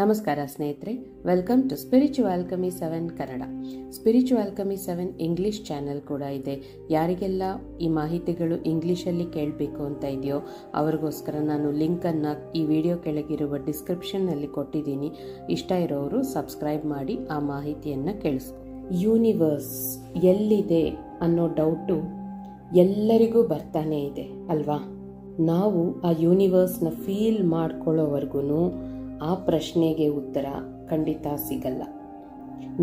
ನಮಸ್ಕಾರ ಸ್ನೇಹಿತರೆ, welcome to spiritual alchemy 7 Kannada. Spiritual alchemy 7 English channel ಕೂಡ ಇದೆ. ಯಾರಿಗೆಲ್ಲ ಈ ಮಾಹಿತಿಗಳು ಇಂಗ್ಲಿಷಲ್ಲಿ ಕೇಳಬೇಕು ಅಂತ ಇದೆಯೋ ಅವರಿಗೋಸ್ಕರ ನಾನು ಲಿಂಕನ್ನು ಈ ವಿಡಿಯೋ ಕೆಳಗಿರುವ ಡಿಸ್ಕ್ರಿಪ್ಷನ್ನಲ್ಲಿ ಕೊಟ್ಟಿದ್ದೀನಿ. ಇಷ್ಟ ಇರೋರು ಸಬ್ಸ್ಕ್ರೈಬ್ ಮಾಡಿ ಆ ಮಾಹಿತಿಯನ್ನು ಕೇಳಿಸ್ಕೊ. ಯೂನಿವರ್ಸ್ ಎಲ್ಲಿದೆ ಅನ್ನೋ ಡೌಟು ಎಲ್ಲರಿಗೂ ಬರ್ತಾನೆ ಇದೆ ಅಲ್ವಾ? ನಾವು ಆ ಯೂನಿವರ್ಸ್ನ ಫೀಲ್ ಮಾಡ್ಕೊಳ್ಳೋವರೆಗೂ ಆ ಪ್ರಶ್ನೆಗೆ ಉತ್ತರ ಖಂಡಿತ ಸಿಗಲ್ಲ.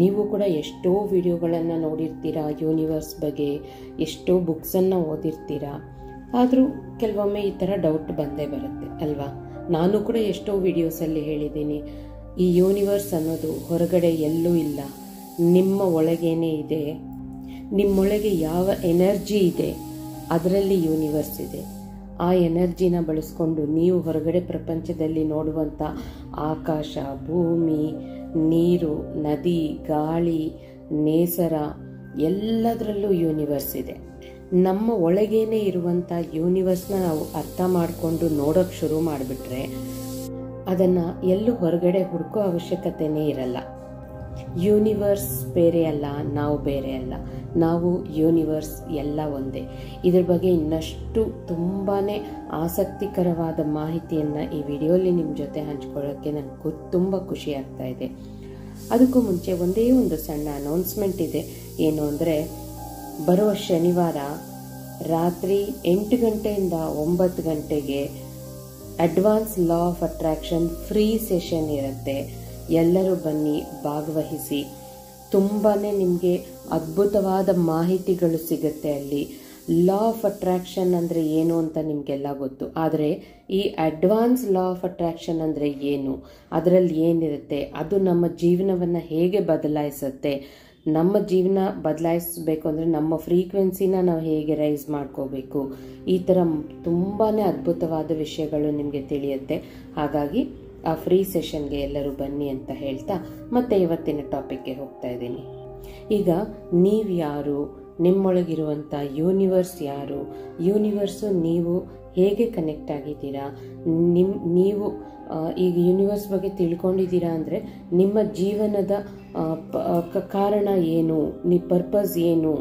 ನೀವು ಕೂಡ ಎಷ್ಟೋ ವಿಡಿಯೋಗಳನ್ನು ನೋಡಿರ್ತೀರಾ, ಯೂನಿವರ್ಸ್ ಬಗ್ಗೆ ಎಷ್ಟೋ ಬುಕ್ಸನ್ನು ಓದಿರ್ತೀರಾ. ಆದರೂ ಕೆಲವೊಮ್ಮೆ ಈ ಥರ ಡೌಟ್ ಬಂದೇ ಬರುತ್ತೆ ಅಲ್ವಾ? ನಾನು ಕೂಡ ಎಷ್ಟೋ ವಿಡಿಯೋಸಲ್ಲಿ ಹೇಳಿದ್ದೀನಿ, ಈ ಯೂನಿವರ್ಸ್ ಅನ್ನೋದು ಹೊರಗಡೆ ಎಲ್ಲೂ ಇಲ್ಲ, ನಿಮ್ಮ ಒಳಗೇನೆ ಇದೆ. ನಿಮ್ಮೊಳಗೆ ಯಾವ ಎನರ್ಜಿ ಇದೆ ಅದರಲ್ಲಿ ಯೂನಿವರ್ಸ್ ಇದೆ. ಆ ಎನರ್ಜಿನ ಬಳಸ್ಕೊಂಡು ನೀವು ಹೊರಗಡೆ ಪ್ರಪಂಚದಲ್ಲಿ ನೋಡುವಂಥ ಆಕಾಶ, ಭೂಮಿ, ನೀರು, ನದಿ, ಗಾಳಿ, ನೇಸರ ಎಲ್ಲದರಲ್ಲೂ ಯೂನಿವರ್ಸ್ ಇದೆ. ನಮ್ಮ ಒಳಗೇನೆ ಇರುವಂಥ ಯೂನಿವರ್ಸ್ನ ನಾವು ಅರ್ಥ ಮಾಡಿಕೊಂಡು ನೋಡೋಕ್ಕೆ ಶುರು ಮಾಡಿಬಿಟ್ರೆ ಅದನ್ನು ಎಲ್ಲೂ ಹೊರಗಡೆ ಹುಡುಕೋ ಅವಶ್ಯಕತೆನೇ ಇರಲ್ಲ. ಯೂನಿವರ್ಸ್ ಬೇರೆ ಅಲ್ಲ, ನಾವು ಬೇರೆ ಅಲ್ಲ, ನಾವು ಯೂನಿವರ್ಸ್ ಎಲ್ಲ ಒಂದೇ. ಇದ್ರ ಬಗ್ಗೆ ಇನ್ನಷ್ಟು ತುಂಬಾ ಆಸಕ್ತಿಕರವಾದ ಮಾಹಿತಿಯನ್ನು ಈ ವಿಡಿಯೋಲಿ ನಿಮ್ಮ ಜೊತೆ ಹಂಚ್ಕೊಳ್ಳೋಕ್ಕೆ ನನಗೆ ತುಂಬ ಖುಷಿ ಆಗ್ತಾ ಇದೆ. ಅದಕ್ಕೂ ಮುಂಚೆ ಒಂದೇ ಒಂದು ಸಣ್ಣ ಅನೌನ್ಸ್ಮೆಂಟ್ ಇದೆ. ಏನು ಅಂದರೆ, ಬರುವ ಶನಿವಾರ ರಾತ್ರಿ 8 ಗಂಟೆಯಿಂದ 9 ಗಂಟೆಗೆ advance law of attraction free session ಇರುತ್ತೆ. ಎಲ್ಲರೂ ಬನ್ನಿ, ಭಾಗವಹಿಸಿ. ತುಂಬಾ ನಿಮಗೆ ಅದ್ಭುತವಾದ ಮಾಹಿತಿಗಳು ಸಿಗುತ್ತೆ ಅಲ್ಲಿ. ಲಾ ಆಫ್ ಅಟ್ರಾಕ್ಷನ್ ಅಂದರೆ ಏನು ಅಂತ ನಿಮಗೆಲ್ಲ ಗೊತ್ತು, ಆದರೆ ಈ ಅಡ್ವಾನ್ಸ್ ಲಾ ಆಫ್ ಅಟ್ರಾಕ್ಷನ್ ಅಂದರೆ ಏನು, ಅದರಲ್ಲಿ ಏನಿರುತ್ತೆ, ಅದು ನಮ್ಮ ಜೀವನವನ್ನು ಹೇಗೆ ಬದಲಾಯಿಸುತ್ತೆ, ನಮ್ಮ ಜೀವನ ಬದಲಾಯಿಸಬೇಕು ಅಂದರೆ ನಮ್ಮ ಫ್ರೀಕ್ವೆನ್ಸಿನ ನಾವು ಹೇಗೆ ರೈಸ್ ಮಾಡ್ಕೋಬೇಕು, ಈ ಥರ ತುಂಬಾ ಅದ್ಭುತವಾದ ವಿಷಯಗಳು ನಿಮಗೆ ತಿಳಿಯುತ್ತೆ. ಹಾಗಾಗಿ ಆ ಫ್ರೀ ಸೆಷನ್ಗೆ ಎಲ್ಲರೂ ಬನ್ನಿ ಅಂತ ಹೇಳ್ತಾ ಮತ್ತೆ ಇವತ್ತಿನ ಟಾಪಿಕ್ಗೆ ಹೋಗ್ತಾ ಇದ್ದೀನಿ. ಈಗ ನೀವು ಯಾರು, ನಿಮ್ಮೊಳಗಿರುವಂಥ ಯೂನಿವರ್ಸ್ ಯಾರು, ಯೂನಿವರ್ಸು ನೀವು ಹೇಗೆ ಕನೆಕ್ಟ್ ಆಗಿದ್ದೀರಾ, ನೀವು ಈಗ ಯೂನಿವರ್ಸ್ ಬಗ್ಗೆ ತಿಳ್ಕೊಂಡಿದ್ದೀರಾ ಅಂದರೆ ನಿಮ್ಮ ಜೀವನದ ಕಾರಣ ಏನು, ಪರ್ಪಸ್ ಏನು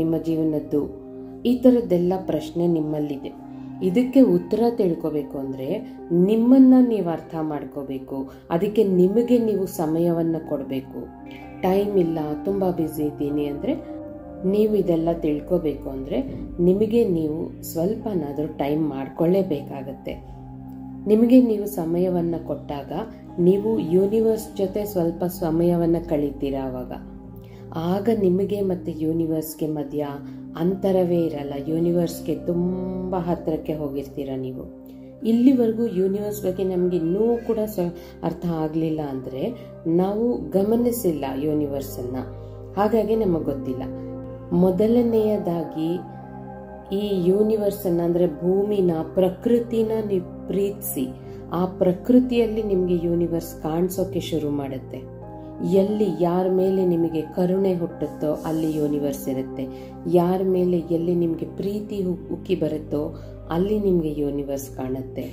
ನಿಮ್ಮ ಜೀವನದ್ದು, ಈ ಥರದ್ದೆಲ್ಲ ಪ್ರಶ್ನೆ ನಿಮ್ಮಲ್ಲಿದೆ. ಇದಕ್ಕೆ ಉತ್ತರ ತಿಳ್ಕೋಬೇಕು ಅಂದರೆ ನಿಮ್ಮನ್ನು ನೀವು ಅರ್ಥ ಮಾಡ್ಕೋಬೇಕು. ಅದಕ್ಕೆ ನಿಮಗೆ ನೀವು ಸಮಯವನ್ನು ಕೊಡಬೇಕು. ಟೈಮ್ ಇಲ್ಲ, ತುಂಬ ಬ್ಯುಸಿ ಇದ್ದೀನಿ ಅಂದರೆ ನೀವು ಇದೆಲ್ಲ ತಿಳ್ಕೋಬೇಕು ಅಂದರೆ ನಿಮಗೆ ನೀವು ಸ್ವಲ್ಪನಾದರೂ ಟೈಮ್ ಮಾಡ್ಕೊಳ್ಳೇಬೇಕಾಗತ್ತೆ. ನಿಮಗೆ ನೀವು ಸಮಯವನ್ನು ಕೊಟ್ಟಾಗ ನೀವು ಯೂನಿವರ್ಸ್ ಜೊತೆ ಸ್ವಲ್ಪ ಸಮಯವನ್ನು ಕಳೀತೀರಾ. ಆಗ ನಿಮಗೆ ಮತ್ತು ಯೂನಿವರ್ಸ್ಗೆ ಮಧ್ಯ ಅಂತರವೇ ಇರಲ್ಲ. ಯೂನಿವರ್ಸ್ಗೆ ತುಂಬ ಹತ್ತಿರಕ್ಕೆ ಹೋಗಿರ್ತೀರ ನೀವು. ಇಲ್ಲಿವರೆಗೂ ಯೂನಿವರ್ಸ್ ಬಗ್ಗೆ ನಮಗೆ ಇನ್ನೂ ಕೂಡ ಅರ್ಥ ಆಗಲಿಲ್ಲ ಅಂದರೆ ನಾವು ಗಮನಿಸಿಲ್ಲ ಯೂನಿವರ್ಸನ್ನು, ಹಾಗಾಗಿ ನಮಗೆ ಗೊತ್ತಿಲ್ಲ. ಮೊದಲನೆಯದಾಗಿ ಈ ಯೂನಿವರ್ಸನ್ನು ಅಂದರೆ ಭೂಮಿನ, ಪ್ರಕೃತಿನ ನೀವು ಪ್ರೀತಿಸಿ. ಆ ಪ್ರಕೃತಿಯಲ್ಲಿ ನಿಮಗೆ ಯೂನಿವರ್ಸ್ ಕಾಣಿಸೋಕೆ ಶುರು ಮಾಡುತ್ತೆ. ಎಲ್ಲಿ ಯಾರ ಮೇಲೆ ನಿಮಗೆ ಕರುಣೆ ಹುಟ್ಟುತ್ತೋ ಅಲ್ಲಿ ಯೂನಿವರ್ಸ್ ಇರುತ್ತೆ. ಯಾರ ಮೇಲೆ ಎಲ್ಲಿ ನಿಮಗೆ ಪ್ರೀತಿ ಉಕ್ಕಿ ಬರುತ್ತೋ ಅಲ್ಲಿ ನಿಮಗೆ ಯೂನಿವರ್ಸ್ ಕಾಣುತ್ತೆ.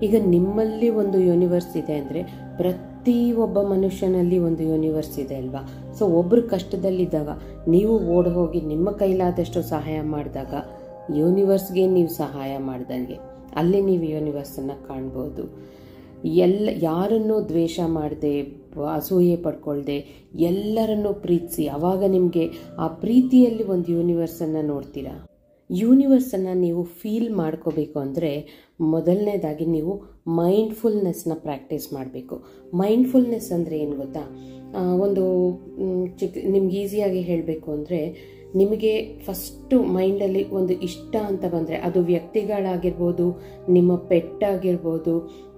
ಈಗ ನಿಮ್ಮಲ್ಲಿ ಒಂದು ಯೂನಿವರ್ಸ್ ಇದೆ ಅಂದರೆ ಪ್ರತಿ ಒಬ್ಬ ಮನುಷ್ಯನಲ್ಲಿ ಒಂದು ಯೂನಿವರ್ಸ್ ಇದೆ ಅಲ್ವಾ? ಸೊ ಒಬ್ಬರು ಕಷ್ಟದಲ್ಲಿದ್ದಾಗ ನೀವು ಓಡಿ ಹೋಗಿ ನಿಮ್ಮ ಕೈಲಾದಷ್ಟು ಸಹಾಯ ಮಾಡಿದಾಗ ಯೂನಿವರ್ಸ್ಗೆ ನೀವು ಸಹಾಯ ಮಾಡ್ದಂಗೆ ಅಲ್ಲಿ ನೀವು ಯೂನಿವರ್ಸನ್ನು ಕಾಣ್ಬೋದು. ಯಾರನ್ನೂ ದ್ವೇಷ ಮಾಡದೆ, ಅಸೂಯೆ ಪಡ್ಕೊಳ್ದೆ ಎಲ್ಲರನ್ನೂ ಪ್ರೀತಿಸಿ. ಆವಾಗ ನಿಮಗೆ ಆ ಪ್ರೀತಿಯಲ್ಲಿ ಒಂದು ಯೂನಿವರ್ಸನ್ನು ನೋಡ್ತೀರಾ. ಯೂನಿವರ್ಸನ್ನು ನೀವು ಫೀಲ್ ಮಾಡ್ಕೋಬೇಕು ಅಂದರೆ ಮೊದಲನೇದಾಗಿ ನೀವು ಮೈಂಡ್ಫುಲ್ನೆಸ್ನ ಪ್ರಾಕ್ಟೀಸ್ ಮಾಡಬೇಕು. ಮೈಂಡ್ಫುಲ್ನೆಸ್ ಅಂದರೆ ಏನು ಗೊತ್ತಾ? ಒಂದು ನಿಮ್ಗೆ ಈಸಿಯಾಗಿ ಹೇಳಬೇಕು ಅಂದರೆ, ನಿಮಗೆ ಫಸ್ಟು ಮೈಂಡಲ್ಲಿ ಒಂದು ಇಷ್ಟ ಅಂತ ಬಂದರೆ ಅದು ವ್ಯಕ್ತಿಗಳಾಗಿರ್ಬೋದು, ನಿಮ್ಮ ಪೆಟ್ ಆಗಿರ್ಬೋದು,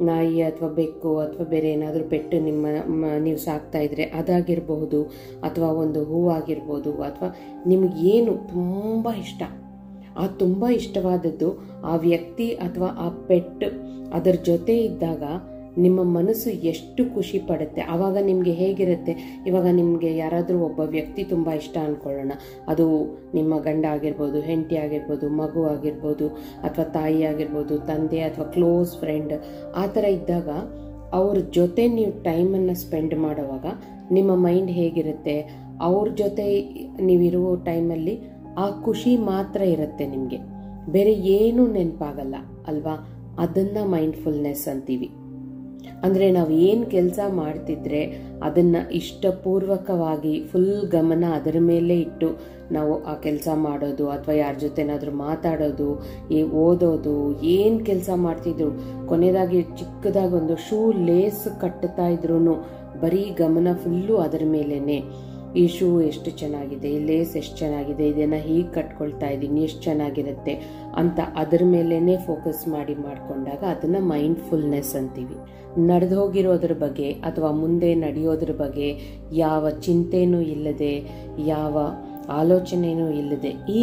ನಾಯಿ ಅಥವಾ ಬೆಕ್ಕು ಅಥವಾ ಬೇರೆ ಏನಾದರೂ ಪೆಟ್ಟು ನೀವು ಸಾಕ್ತಾ ಇದ್ರೆ ಅದಾಗಿರ್ಬಹುದು, ಅಥವಾ ಒಂದು ಹೂವಾಗಿರ್ಬೋದು, ಅಥವಾ ನಿಮಗೇನು ತುಂಬ ಇಷ್ಟ, ಆ ತುಂಬ ಇಷ್ಟವಾದದ್ದು ಆ ವ್ಯಕ್ತಿ ಅಥವಾ ಆ ಪೆಟ್ ಅದರ ಜೊತೆ ಇದ್ದಾಗ ನಿಮ್ಮ ಮನಸ್ಸು ಎಷ್ಟು ಖುಷಿ ಪಡುತ್ತೆ. ಆವಾಗ ನಿಮಗೆ ಹೇಗಿರುತ್ತೆ? ಇವಾಗ ನಿಮಗೆ ಯಾರಾದರೂ ಒಬ್ಬ ವ್ಯಕ್ತಿ ತುಂಬ ಇಷ್ಟ ಅಂದ್ಕೊಳ್ಳೋಣ, ಅದು ನಿಮ್ಮ ಗಂಡ ಆಗಿರ್ಬೋದು, ಹೆಂಡತಿ ಆಗಿರ್ಬೋದು, ಮಗು ಆಗಿರ್ಬೋದು, ಅಥವಾ ತಾಯಿ ಆಗಿರ್ಬೋದು, ತಂದೆ ಅಥವಾ ಕ್ಲೋಸ್ ಫ್ರೆಂಡ್, ಆ ಥರ ಇದ್ದಾಗ ಅವ್ರ ಜೊತೆ ನೀವು ಟೈಮನ್ನು ಸ್ಪೆಂಡ್ ಮಾಡುವಾಗ ನಿಮ್ಮ ಮೈಂಡ್ ಹೇಗಿರುತ್ತೆ, ಅವ್ರ ಜೊತೆ ನೀವಿರುವ ಟೈಮಲ್ಲಿ ಆ ಖುಷಿ ಮಾತ್ರ ಇರುತ್ತೆ ನಿಮಗೆ, ಬೇರೆ ಏನೂ ನೆನಪಾಗಲ್ಲ ಅಲ್ವಾ. ಅದನ್ನು ಮೈಂಡ್ಫುಲ್ನೆಸ್ ಅಂತೀವಿ. ಅಂದರೆ ನಾವು ಏನು ಕೆಲಸ ಮಾಡ್ತಿದ್ರೆ ಅದನ್ನು ಇಷ್ಟಪೂರ್ವಕವಾಗಿ ಫುಲ್ ಗಮನ ಅದರ ಮೇಲೆ ಇಟ್ಟು ನಾವು ಆ ಕೆಲಸ ಮಾಡೋದು, ಅಥವಾ ಯಾರ ಜೊತೆನಾದರೂ ಮಾತಾಡೋದು, ಓದೋದು, ಏನು ಕೆಲಸ ಮಾಡ್ತಿದ್ರು, ಕೊನೆಯದಾಗಿ ಚಿಕ್ಕದಾಗಿ ಒಂದು ಶೂ ಲೇಸ್ ಕಟ್ಟುತ್ತಾ ಇದ್ರು ಬರೀ ಗಮನ ಫುಲ್ಲು ಅದರ ಮೇಲೇ. ಈ ಶೂ ಎಷ್ಟು ಚೆನ್ನಾಗಿದೆ, ಈ ಲೇಸ್ ಎಷ್ಟು ಚೆನ್ನಾಗಿದೆ, ಇದನ್ನು ಹೀಗೆ ಕಟ್ಕೊಳ್ತಾ ಇದ್ದೀನಿ, ಎಷ್ಟು ಚೆನ್ನಾಗಿರುತ್ತೆ ಅಂತ ಅದರ ಮೇಲೇ ಫೋಕಸ್ ಮಾಡಿಕೊಂಡಾಗ ಅದನ್ನು ಮೈಂಡ್ಫುಲ್ನೆಸ್ ಅಂತೀವಿ. ನಡೆದು ಹೋಗಿರೋದ್ರ ಬಗ್ಗೆ ಅಥವಾ ಮುಂದೆ ನಡೆಯೋದ್ರ ಬಗ್ಗೆ ಯಾವ ಚಿಂತೆನೂ ಇಲ್ಲದೆ, ಯಾವ ಆಲೋಚನೆನೂ ಇಲ್ಲದೆ ಈ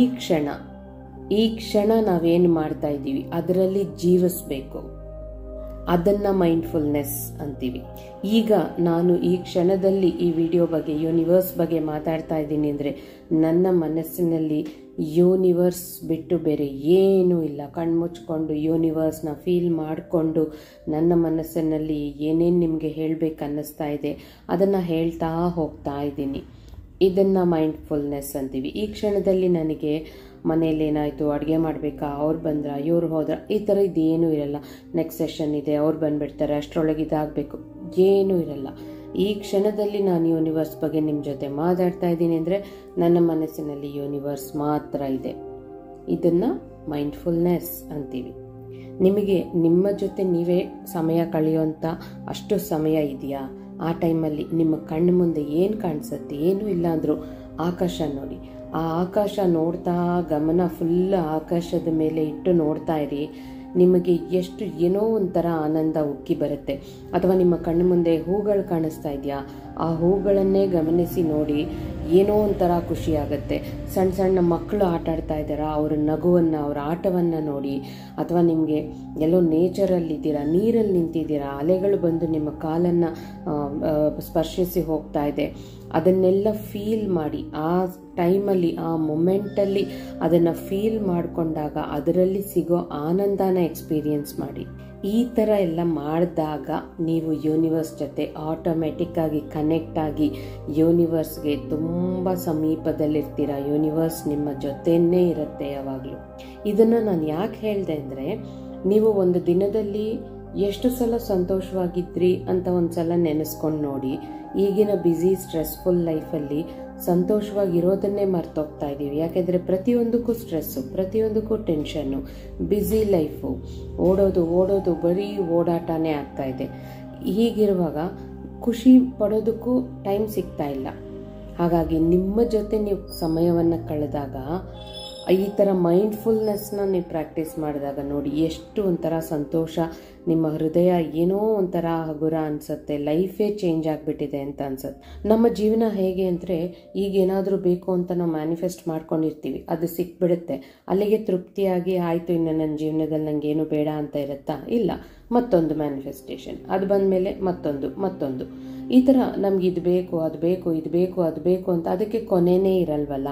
ಕ್ಷಣ ನಾವೇನು ಮಾಡ್ತಾ ಇದ್ದೀವಿ ಅದರಲ್ಲಿ ಜೀವಿಸ್ಬೇಕು. ಅದನ್ನು ಮೈಂಡ್ಫುಲ್ನೆಸ್ ಅಂತೀವಿ. ಈಗ ನಾನು ಈ ಕ್ಷಣದಲ್ಲಿ ಈ ವಿಡಿಯೋ ಬಗ್ಗೆ, ಯೂನಿವರ್ಸ್ ಬಗ್ಗೆ ಮಾತಾಡ್ತಾ ಇದ್ದೀನಿ ಅಂದರೆ ನನ್ನ ಮನಸ್ಸಿನಲ್ಲಿ ಯೂನಿವರ್ಸ್ ಬಿಟ್ಟು ಬೇರೆ ಏನೂ ಇಲ್ಲ. ಕಣ್ಮುಚ್ಕೊಂಡು ಯೂನಿವರ್ಸ್ನ ಫೀಲ್ ಮಾಡಿಕೊಂಡು ನನ್ನ ಮನಸ್ಸಿನಲ್ಲಿ ಏನೇನು ನಿಮಗೆ ಹೇಳಬೇಕು ಅನ್ನಿಸ್ತಾ ಇದೆ ಅದನ್ನು ಹೇಳ್ತಾ ಹೋಗ್ತಾ ಇದ್ದೀನಿ. ಇದನ್ನು ಮೈಂಡ್ಫುಲ್ನೆಸ್ ಅಂತೀವಿ. ಈ ಕ್ಷಣದಲ್ಲಿ ನನಗೆ ಮನೇಲಿ ಏನಾಯಿತು, ಅಡುಗೆ ಮಾಡಬೇಕಾ, ಅವ್ರು ಬಂದ್ರ, ಇವ್ರು ಹೋದ್ರ, ಈ ಥರ ಇದೇನೂ ಇರಲ್ಲ. ನೆಕ್ಸ್ಟ್ ಸೆಷನ್ ಇದೆ, ಅವ್ರು ಬಂದುಬಿಡ್ತಾರೆ, ಅಷ್ಟರೊಳಗೆ ಇದಾಗಬೇಕು, ಏನೂ ಇರಲ್ಲ. ಈ ಕ್ಷಣದಲ್ಲಿ ನಾನು ಯೂನಿವರ್ಸ್ ಬಗ್ಗೆ ನಿಮ್ಮ ಜೊತೆ ಮಾತಾಡ್ತಾ ಇದ್ದೀನಿ ಅಂದರೆ ನನ್ನ ಮನಸ್ಸಿನಲ್ಲಿ ಯೂನಿವರ್ಸ್ ಮಾತ್ರ ಇದೆ. ಇದನ್ನು ಮೈಂಡ್ಫುಲ್ನೆಸ್ ಅಂತೀವಿ. ನಿಮಗೆ ನಿಮ್ಮ ಜೊತೆ ನೀವೇ ಸಮಯ ಕಳೆಯುವಂಥ ಅಷ್ಟು ಸಮಯ ಇದೆಯಾ? ಆ ಟೈಮಲ್ಲಿ ನಿಮ್ಮ ಕಣ್ಣು ಮುಂದೆ ಏನು ಕಾಣಿಸುತ್ತೆ? ಏನೂ ಇಲ್ಲ ಅಂದರೂ ಆಕಾಶ ನೋಡಿ. ಆ ಆಕಾಶ ನೋಡ್ತಾ ಗಮನ ಫುಲ್ ಆಕಾಶದ ಮೇಲೆ ಇಟ್ಟು ನೋಡ್ತಾ ಇರಿ. ನಿಮಗೆ ಎಷ್ಟು ಏನೋ ಒಂಥರ ಆನಂದ ಉಕ್ಕಿ ಬರುತ್ತೆ. ಅಥವಾ ನಿಮ್ಮ ಕಣ್ಣು ಮುಂದೆ ಹೂಗಳು ಕಾಣಿಸ್ತಾ ಇದೆಯಾ, ಆ ಹೂಗಳನ್ನೇ ಗಮನಿಸಿ ನೋಡಿ, ಏನೋ ಒಂಥರ ಖುಷಿ ಆಗುತ್ತೆ. ಸಣ್ಣ ಸಣ್ಣ ಮಕ್ಕಳು ಆಟ ಆಡ್ತಾ ಇದ್ದಾರಾ, ಅವರ ನಗುವನ್ನು, ಅವರ ಆಟವನ್ನು ನೋಡಿ. ಅಥವಾ ನಿಮಗೆ ಎಲ್ಲೋ ನೇಚರಲ್ಲಿದ್ದೀರಾ, ನೀರಲ್ಲಿ ನಿಂತಿದ್ದೀರಾ, ಅಲೆಗಳು ಬಂದು ನಿಮ್ಮ ಕಾಲನ್ನು ಸ್ಪರ್ಶಿಸಿ ಹೋಗ್ತಾ ಇದೆ, ಅದನ್ನೆಲ್ಲ ಫೀಲ್ ಮಾಡಿ. ಆ ಟೈಮಲ್ಲಿ, ಆ ಮೊಮೆಂಟಲ್ಲಿ ಅದನ್ನು ಫೀಲ್ ಮಾಡಿಕೊಂಡಾಗ ಅದರಲ್ಲಿ ಸಿಗೋ ಆನಂದನ ಎಕ್ಸ್ಪೀರಿಯನ್ಸ್ ಮಾಡಿ. ಈ ಥರ ಎಲ್ಲ ಮಾಡಿದಾಗ ನೀವು ಯೂನಿವರ್ಸ್ ಜೊತೆ ಆಟೋಮೆಟಿಕ್ಕಾಗಿ ಕನೆಕ್ಟ್ ಆಗಿ ಯೂನಿವರ್ಸ್ಗೆ ತುಂಬ ಸಮೀಪದಲ್ಲಿರ್ತೀರ. ಯೂನಿವರ್ಸ್ ನಿಮ್ಮ ಜೊತೆಯೇ ಇರುತ್ತೆ ಯಾವಾಗಲೂ. ಇದನ್ನು ನಾನು ಯಾಕೆ ಹೇಳಿದೆ ಅಂದರೆ, ನೀವು ಒಂದು ದಿನದಲ್ಲಿ ಎಷ್ಟು ಸಲ ಸಂತೋಷವಾಗಿದ್ರಿ ಅಂತ ಒಂದು ಸಲ ನೆನೆಸ್ಕೊಂಡು ನೋಡಿ. ಈಗಿನ ಬ್ಯುಸಿ ಸ್ಟ್ರೆಸ್ಫುಲ್ ಲೈಫಲ್ಲಿ ಸಂತೋಷವಾಗಿರೋದನ್ನೇ ಮರ್ತೋಗ್ತಾ ಇದ್ದೀವಿ. ಯಾಕೆಂದರೆ ಪ್ರತಿಯೊಂದಕ್ಕೂ ಸ್ಟ್ರೆಸ್ಸು, ಪ್ರತಿಯೊಂದಕ್ಕೂ ಟೆನ್ಷನ್ನು, ಬ್ಯುಸಿ ಲೈಫು, ಓಡೋದು ಬರೀ ಓಡಾಟನೇ ಆಗ್ತಾ ಇದೆ. ಹೀಗಿರುವಾಗ ಖುಷಿ ಪಡೋದಕ್ಕೂ ಟೈಮ್ ಸಿಗ್ತಾ ಇಲ್ಲ. ಹಾಗಾಗಿ ನಿಮ್ಮ ಜೊತೆ ನೀವು ಸಮಯವನ್ನು ಕಳೆದಾಗ, ಈ ಥರ ಮೈಂಡ್ಫುಲ್ನೆಸ್ನ ನೀವು ಪ್ರಾಕ್ಟೀಸ್ ಮಾಡಿದಾಗ ನೋಡಿ ಎಷ್ಟು ಒಂಥರ ಸಂತೋಷ, ನಿಮ್ಮ ಹೃದಯ ಏನೋ ಒಂಥರ ಹಗುರ ಅನಿಸುತ್ತೆ, ಲೈಫೇ ಚೇಂಜ್ ಆಗಿಬಿಟ್ಟಿದೆ ಅಂತ ಅನ್ಸುತ್ತೆ. ನಮ್ಮ ಜೀವನ ಹೇಗೆ ಅಂದರೆ, ಈಗ ಏನಾದರೂ ಬೇಕು ಅಂತ ನಾವು ಮ್ಯಾನಿಫೆಸ್ಟ್ ಮಾಡ್ಕೊಂಡಿರ್ತೀವಿ, ಅದು ಸಿಕ್ಬಿಡುತ್ತೆ, ಅಲ್ಲಿಗೆ ತೃಪ್ತಿಯಾಗಿ ಆಯಿತು, ಇನ್ನು ನನ್ನ ಜೀವನದಲ್ಲಿ ನನಗೇನು ಬೇಡ ಅಂತ ಇರುತ್ತಾ? ಇಲ್ಲ, ಮತ್ತೊಂದು ಮ್ಯಾನಿಫೆಸ್ಟೇಷನ್, ಅದು ಬಂದಮೇಲೆ ಮತ್ತೊಂದು ಈ ಥರ ನಮ್ಗೆ ಇದು ಬೇಕು, ಅದು ಬೇಕು ಅಂತ ಅದಕ್ಕೆ ಕೊನೆಯೇ ಇರಲ್ವಲ್ಲ.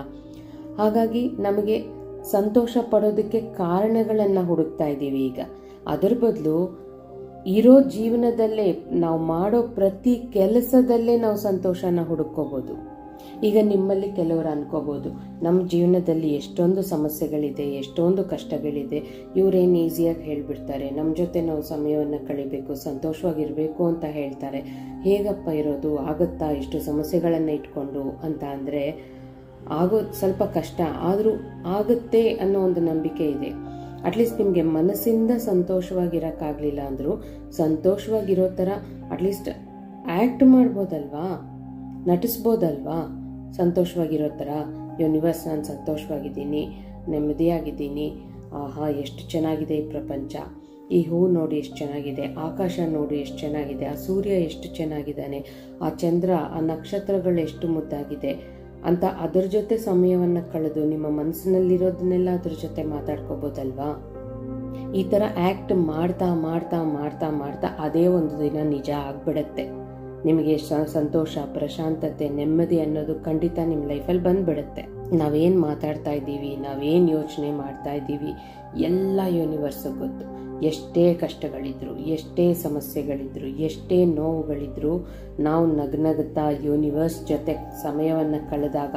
ಹಾಗಾಗಿ ನಮಗೆ ಸಂತೋಷ ಪಡೋದಕ್ಕೆ ಕಾರಣಗಳನ್ನು ಹುಡುಕ್ತಾ ಇದ್ದೀವಿ ಈಗ. ಅದರ ಬದಲು ಇರೋ ಜೀವನದಲ್ಲೇ ನಾವು ಮಾಡೋ ಪ್ರತಿ ಕೆಲಸದಲ್ಲೇ ನಾವು ಸಂತೋಷನ ಹುಡುಕೋಬೋದು. ಈಗ ನಿಮ್ಮಲ್ಲಿ ಕೆಲವರು ಅನ್ಕೋಬೋದು, ನಮ್ಮ ಜೀವನದಲ್ಲಿ ಎಷ್ಟೊಂದು ಸಮಸ್ಯೆಗಳಿದೆ, ಎಷ್ಟೊಂದು ಕಷ್ಟಗಳಿದೆ, ಇವರೇನು ಈಸಿಯಾಗಿ ಹೇಳಿಬಿಡ್ತಾರೆ, ನಮ್ಮ ಜೊತೆ ನಾವು ಸಮಯವನ್ನು ಕಳಿಬೇಕು, ಸಂತೋಷವಾಗಿರಬೇಕು ಅಂತ ಹೇಳ್ತಾರೆ, ಹೇಗಪ್ಪ ಇರೋದು, ಆಗುತ್ತಾ ಇಷ್ಟು ಸಮಸ್ಯೆಗಳನ್ನು ಇಟ್ಕೊಂಡು ಅಂತ. ಅಂದರೆ ಆಗೋದು ಸ್ವಲ್ಪ ಕಷ್ಟ, ಆದರೂ ಆಗುತ್ತೆ ಅನ್ನೋ ಒಂದು ನಂಬಿಕೆ ಇದೆ. ಅಟ್ಲೀಸ್ಟ್ ನಿಮಗೆ ಮನಸ್ಸಿಂದ ಸಂತೋಷವಾಗಿರೋಕ್ಕಾಗಲಿಲ್ಲ ಅಂದರೂ ಸಂತೋಷವಾಗಿರೋ ಥರ ಅಟ್ಲೀಸ್ಟ್ ಆ್ಯಕ್ಟ್ ಮಾಡ್ಬೋದಲ್ವಾ, ನಟಿಸ್ಬೋದಲ್ವಾ ಸಂತೋಷವಾಗಿರೋ ಥರ. ಯೂನಿವರ್ಸ್, ನಾನು ಸಂತೋಷವಾಗಿದ್ದೀನಿ, ನೆಮ್ಮದಿಯಾಗಿದ್ದೀನಿ, ಆಹಾ ಎಷ್ಟು ಚೆನ್ನಾಗಿದೆ ಈ ಪ್ರಪಂಚ, ಈ ಹೂ ನೋಡಿ ಎಷ್ಟು ಚೆನ್ನಾಗಿದೆ, ಆಕಾಶ ನೋಡಿ ಎಷ್ಟು ಚೆನ್ನಾಗಿದೆ, ಆ ಸೂರ್ಯ ಎಷ್ಟು ಚೆನ್ನಾಗಿದ್ದಾನೆ, ಆ ಚಂದ್ರ, ಆ ನಕ್ಷತ್ರಗಳು ಎಷ್ಟು ಮುದ್ದಾಗಿದೆ ಅಂತ ಅದರ ಜೊತೆ ಸಮಯವನ್ನು ಕಳೆದು ನಿಮ್ಮ ಮನಸ್ಸಿನಲ್ಲಿರೋದನ್ನೆಲ್ಲ ಅದ್ರ ಜೊತೆ ಮಾತಾಡ್ಕೋಬೋದಲ್ವಾ. ಈ ಥರ ಆ್ಯಕ್ಟ್ ಮಾಡ್ತಾ ಮಾಡ್ತಾ ಮಾಡ್ತಾ ಮಾಡ್ತಾ ಅದೇ ಒಂದು ದಿನ ನಿಜ ಆಗ್ಬಿಡತ್ತೆ. ನಿಮಗೆ ಸಂತೋಷ, ಪ್ರಶಾಂತತೆ, ನೆಮ್ಮದಿ ಅನ್ನೋದು ಖಂಡಿತ ನಿಮ್ಮ ಲೈಫಲ್ಲಿ ಬಂದ್ಬಿಡುತ್ತೆ. ನಾವೇನು ಮಾತಾಡ್ತಾ ಇದ್ದೀವಿ, ನಾವೇನು ಯೋಚನೆ ಮಾಡ್ತಾ ಇದ್ದೀವಿ ಎಲ್ಲ ಯೂನಿವರ್ಸಿಗೆ ಗೊತ್ತು. ಎಷ್ಟೇ ಕಷ್ಟಗಳಿದ್ರು, ಎಷ್ಟೇ ಸಮಸ್ಯೆಗಳಿದ್ರು, ಎಷ್ಟೇ ನೋವುಗಳಿದ್ರು, ನಾವು ನಗ್ನಗುತ್ತಾ ಯೂನಿವರ್ಸ್ ಜೊತೆ ಸಮಯವನ್ನು ಕಳೆದಾಗ,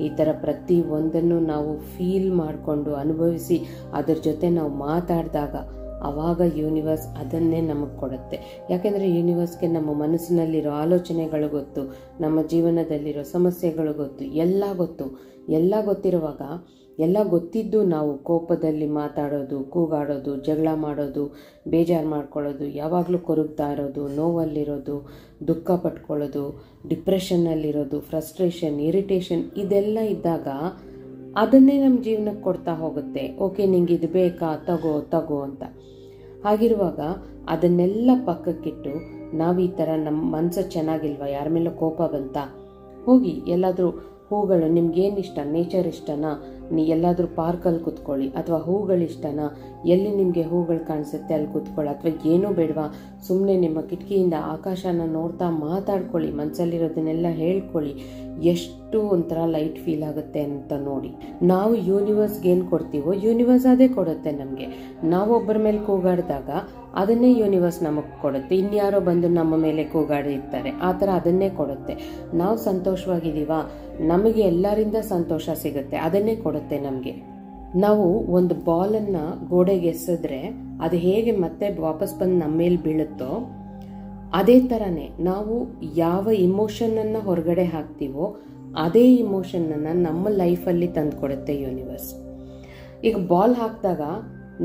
ಈ ಥರ ಪ್ರತಿ ಒಂದನ್ನು ನಾವು ಫೀಲ್ ಮಾಡಿಕೊಂಡು ಅನುಭವಿಸಿ ಅದ್ರ ಜೊತೆ ನಾವು ಮಾತಾಡಿದಾಗ ಆವಾಗ ಯೂನಿವರ್ಸ್ ಅದನ್ನೇ ನಮಗೆ ಕೊಡುತ್ತೆ. ಯಾಕೆಂದರೆ ಯೂನಿವರ್ಸ್ಗೆ ನಮ್ಮ ಮನಸ್ಸಿನಲ್ಲಿರೋ ಆಲೋಚನೆಗಳು ಗೊತ್ತು, ನಮ್ಮ ಜೀವನದಲ್ಲಿರೋ ಸಮಸ್ಯೆಗಳು ಗೊತ್ತು, ಎಲ್ಲ ಗೊತ್ತಿರುವಾಗ, ಎಲ್ಲ ಗೊತ್ತಿದ್ದು ನಾವು ಕೋಪದಲ್ಲಿ ಮಾತಾಡೋದು, ಕೂಗಾಡೋದು, ಜಗಳ ಮಾಡೋದು, ಬೇಜಾರು ಮಾಡ್ಕೊಳ್ಳೋದು, ಯಾವಾಗಲೂ ಕೊರಗ್ತಾ ಇರೋದು, ನೋವಲ್ಲಿರೋದು, ದುಃಖ ಪಟ್ಕೊಳ್ಳೋದು, ಡಿಪ್ರೆಷನ್ನಲ್ಲಿರೋದು, ಫ್ರಸ್ಟ್ರೇಷನ್, ಇರಿಟೇಷನ್ ಇದೆಲ್ಲ ಇದ್ದಾಗ ಅದನ್ನೇ ನಮ್ಮ ಜೀವನಕ್ಕೆ ಕೊಡ್ತಾ ಹೋಗುತ್ತೆ. ಓಕೆ, ನಿಂಗೆ ಇದು ಬೇಕಾ, ತಗೋ ಅಂತ. ಹಾಗಿರುವಾಗ ಅದನ್ನೆಲ್ಲ ಪಕ್ಕಕ್ಕಿಟ್ಟು ನಾವು ಈ ಥರ ನಮ್ಮ ಮನಸ್ಸು ಚೆನ್ನಾಗಿಲ್ವಾ, ಯಾರ ಮೇಲೂ ಕೋಪ ಬಂತಾ, ಹೋಗಿ ಎಲ್ಲಾದರೂ ಹೂಗಳು, ನಿಮ್ಗೇನು ಇಷ್ಟ, ನೇಚರ್ ಇಷ್ಟನಾ, ಎಲ್ಲಾದರೂ ಪಾರ್ಕಲ್ಲಿ ಕೂತ್ಕೊಳ್ಳಿ, ಅಥವಾ ಹೂಗಳಿಷ್ಟನಾ, ಎಲ್ಲಿ ನಿಮಗೆ ಹೂಗಳು ಕಾಣಿಸುತ್ತೆ ಅಲ್ಲಿ ಕೂತ್ಕೊಳ್ಳಿ, ಅಥವಾ ಏನೂ ಬೇಡವಾ, ಸುಮ್ಮನೆ ನಿಮ್ಮ ಕಿಟಕಿಯಿಂದ ಆಕಾಶನ ನೋಡ್ತಾ ಮಾತಾಡ್ಕೊಳ್ಳಿ, ಮನಸ್ಸಲ್ಲಿರೋದನ್ನೆಲ್ಲ ಹೇಳ್ಕೊಳ್ಳಿ, ಎಷ್ಟು ಒಂಥರ ಲೈಟ್ ಫೀಲ್ ಆಗುತ್ತೆ ಅಂತ ನೋಡಿ. ನಾವು ಯೂನಿವರ್ಸ್ಗೆ ಏನು ಕೊಡ್ತೀವೋ ಯೂನಿವರ್ಸ್ ಅದೇ ಕೊಡುತ್ತೆ ನಮಗೆ. ನಾವೊಬ್ಬರ ಮೇಲೆ ಕೂಗಾಡಿದಾಗ ಅದನ್ನೇ ಯೂನಿವರ್ಸ್ ನಮಗೆ ಕೊಡುತ್ತೆ. ಇನ್ಯಾರೋ ಬಂದು ನಮ್ಮ ಮೇಲೆ ಕೂಗಾಡಿರ್ತಾರೆ, ಆ ಥರ ಅದನ್ನೇ ಕೊಡುತ್ತೆ. ನಾವು ಸಂತೋಷವಾಗಿದ್ದೀವಾ, ನಮಗೆ ಎಲ್ಲರಿಂದ ಸಂತೋಷ ಸಿಗುತ್ತೆ, ಅದನ್ನೇ ಕೊಡುತ್ತೆ ನಮಗೆ. ನಾವು ಒಂದು ಬಾಲನ್ನು ಗೋಡೆಗೆ ಎಸೆದ್ರೆ ಅದು ಹೇಗೆ ಮತ್ತೆ ವಾಪಸ್ ಬಂದು ನಮ್ಮ ಮೇಲೆ ಬೀಳುತ್ತೋ, ಅದೇ ಥರನೇ ನಾವು ಯಾವ ಇಮೋಷನನ್ನು ಹೊರಗಡೆ ಹಾಕ್ತೀವೋ ಅದೇ ಇಮೋಷನನ್ನು ನಮ್ಮ ಲೈಫಲ್ಲಿ ತಂದುಕೊಡುತ್ತೆ ಯೂನಿವರ್ಸ್. ಈಗ ಬಾಲ್ ಹಾಕಿದಾಗ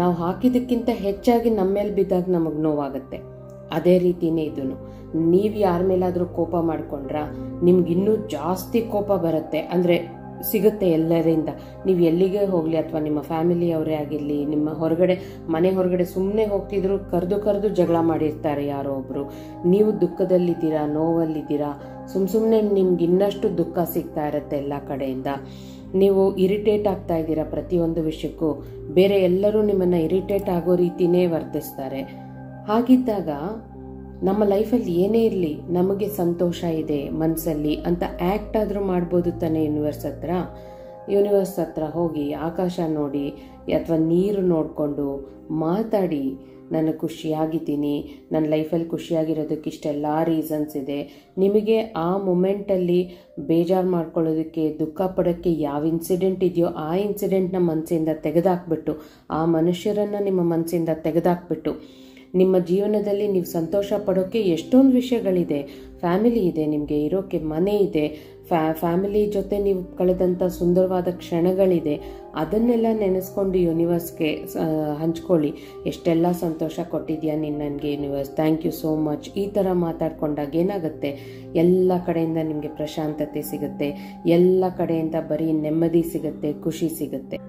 ನಾವು ಹಾಕಿದ್ದಕ್ಕಿಂತ ಹೆಚ್ಚಾಗಿ ನಮ್ಮ ಮೇಲೆ ಬಿದ್ದಾಗ ನಮಗೆ ನೋವಾಗುತ್ತೆ. ಅದೇ ರೀತಿಯೇ ಇದೂ. ನೀವು ಯಾರ ಮೇಲಾದರೂ ಕೋಪ ಮಾಡ್ಕೊಂಡ್ರ ನಿಮ್ಗಿನ್ನೂ ಜಾಸ್ತಿ ಕೋಪ ಬರುತ್ತೆ, ಅಂದರೆ ಸಿಗುತ್ತೆ ಎಲ್ಲರಿಂದ. ನೀವು ಎಲ್ಲಿಗೆ ಹೋಗಲಿ, ಅಥವಾ ನಿಮ್ಮ ಫ್ಯಾಮಿಲಿಯವರೇ ಆಗಿರಲಿ, ನಿಮ್ಮ ಮನೆ ಹೊರಗಡೆ ಸುಮ್ಮನೆ ಹೋಗ್ತಿದ್ರು ಕರೆದು ಜಗಳ ಮಾಡಿರ್ತಾರೆ ಯಾರೋ ಒಬ್ಬರು. ನೀವು ದುಃಖದಲ್ಲಿದ್ದೀರಾ, ನೋವಲ್ಲಿದ್ದೀರಾ, ಸುಮ್ಮನೆ ನಿಮ್ಗೆ ಇನ್ನಷ್ಟು ದುಃಖ ಸಿಗ್ತಾ ಇರುತ್ತೆ ಎಲ್ಲ ಕಡೆಯಿಂದ. ನೀವು ಇರಿಟೇಟ್ ಆಗ್ತಾ ಇದ್ದೀರಾ ಪ್ರತಿಯೊಂದು ವಿಷಯಕ್ಕೂ, ಬೇರೆ ಎಲ್ಲರೂ ನಿಮ್ಮನ್ನು ಇರಿಟೇಟ್ ಆಗೋ ರೀತಿಯೇ ವರ್ತಿಸ್ತಾರೆ. ಹಾಗಿದ್ದಾಗ ನಮ್ಮ ಲೈಫಲ್ಲಿ ಏನೇ ಇರಲಿ ನಮಗೆ ಸಂತೋಷ ಇದೆ ಮನಸ್ಸಲ್ಲಿ ಅಂತ ಆ್ಯಕ್ಟ್ ಆದರೂ ಮಾಡ್ಬೋದು ತಾನೇ ಯೂನಿವರ್ಸ್ ಹತ್ರ ಹೋಗಿ ಆಕಾಶ ನೋಡಿ ಅಥವಾ ನೀರು ನೋಡಿಕೊಂಡು ಮಾತಾಡಿ, ನಾನು ಖುಷಿಯಾಗಿದ್ದೀನಿ, ನನ್ನ ಲೈಫಲ್ಲಿ ಖುಷಿಯಾಗಿರೋದಕ್ಕೆ ಇಷ್ಟೆಲ್ಲ ರೀಸನ್ಸ್ ಇದೆ. ನಿಮಗೆ ಆ ಮೊಮೆಂಟಲ್ಲಿ ಬೇಜಾರು ಮಾಡ್ಕೊಳ್ಳೋದಕ್ಕೆ, ದುಃಖ ಪಡೋಕ್ಕೆ ಯಾವ ಇನ್ಸಿಡೆಂಟ್ ಇದೆಯೋ ಆ ಇನ್ಸಿಡೆಂಟ್ನ ಮನಸ್ಸಿಂದ ತೆಗೆದಾಕ್ಬಿಟ್ಟು, ಆ ಮನುಷ್ಯರನ್ನು ನಿಮ್ಮ ಮನಸ್ಸಿಂದ ತೆಗೆದಾಕ್ಬಿಟ್ಟು, ನಿಮ್ಮ ಜೀವನದಲ್ಲಿ ನೀವು ಸಂತೋಷ ಪಡೋಕ್ಕೆ ಎಷ್ಟೊಂದು ವಿಷಯಗಳಿದೆ. ಫ್ಯಾಮಿಲಿ ಇದೆ, ನಿಮಗೆ ಇರೋಕ್ಕೆ ಮನೆ ಇದೆ, ಫ್ಯಾಮಿಲಿ ಜೊತೆ ನೀವು ಕಳೆದಂಥ ಸುಂದರವಾದ ಕ್ಷಣಗಳಿದೆ. ಅದನ್ನೆಲ್ಲ ನೆನೆಸ್ಕೊಂಡು ಯೂನಿವರ್ಸ್ಗೆ ಹಂಚ್ಕೊಳ್ಳಿ. ಎಷ್ಟೆಲ್ಲ ಸಂತೋಷ ಕೊಟ್ಟಿದ್ಯಾ ನೀನು ನನಗೆ universe, thank you so much. ಈ ಥರ ಮಾತಾಡ್ಕೊಂಡಾಗ ಏನಾಗುತ್ತೆ, ಎಲ್ಲ ಕಡೆಯಿಂದ ನಿಮಗೆ ಪ್ರಶಾಂತತೆ ಸಿಗುತ್ತೆ, ಎಲ್ಲ ಕಡೆಯಿಂದ ಬರೀ ನೆಮ್ಮದಿ ಸಿಗುತ್ತೆ, ಖುಷಿ ಸಿಗುತ್ತೆ.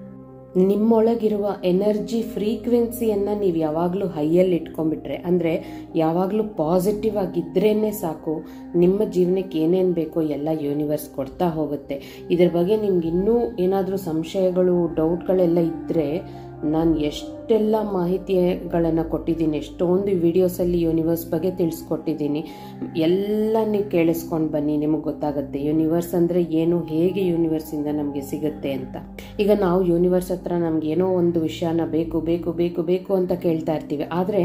ನಿಮ್ಮೊಳಗಿರುವ ಎನರ್ಜಿ ಫ್ರೀಕ್ವೆನ್ಸಿಯನ್ನು ನೀವು ಯಾವಾಗಲೂ ಹೈಯಲ್ಲಿ ಇಟ್ಕೊಂಡ್ಬಿಟ್ರೆ, ಅಂದರೆ ಯಾವಾಗಲೂ ಪಾಸಿಟಿವ್ ಆಗಿದ್ರೇ ಸಾಕು, ನಿಮ್ಮ ಜೀವನಕ್ಕೆ ಏನೇನು ಬೇಕೋ ಎಲ್ಲ ಯೂನಿವರ್ಸ್ ಕೊಡ್ತಾ ಹೋಗುತ್ತೆ. ಇದ್ರ ಬಗ್ಗೆ ನಿಮ್ಗೆ ಇನ್ನೂ ಏನಾದರೂ ಸಂಶಯಗಳು, ಡೌಟ್ಗಳೆಲ್ಲ ಇದ್ದರೆ ನಾನು ಎಷ್ಟೆಲ್ಲ ಮಾಹಿತಿಗಳನ್ನು ಕೊಟ್ಟಿದ್ದೀನಿ, ಎಷ್ಟೊಂದು ವಿಡಿಯೋಸಲ್ಲಿ ಯೂನಿವರ್ಸ್ ಬಗ್ಗೆ ತಿಳಿಸ್ಕೊಟ್ಟಿದ್ದೀನಿ. ಎಲ್ಲ ನೀವು ಕೇಳಿಸ್ಕೊಂಡು ಬನ್ನಿ, ನಿಮಗೆ ಗೊತ್ತಾಗುತ್ತೆ ಯೂನಿವರ್ಸ್ ಅಂದರೆ ಏನು, ಹೇಗೆ ಯೂನಿವರ್ಸಿಂದ ನಮಗೆ ಸಿಗುತ್ತೆ ಅಂತ. ಈಗ ನಾವು ಯೂನಿವರ್ಸ್ ಹತ್ರ ನಮ್ಗೆ ಏನೋ ಒಂದು ವಿಷಯನ ಬೇಕು ಅಂತ ಕೇಳ್ತಾ ಇರ್ತೀವಿ. ಆದರೆ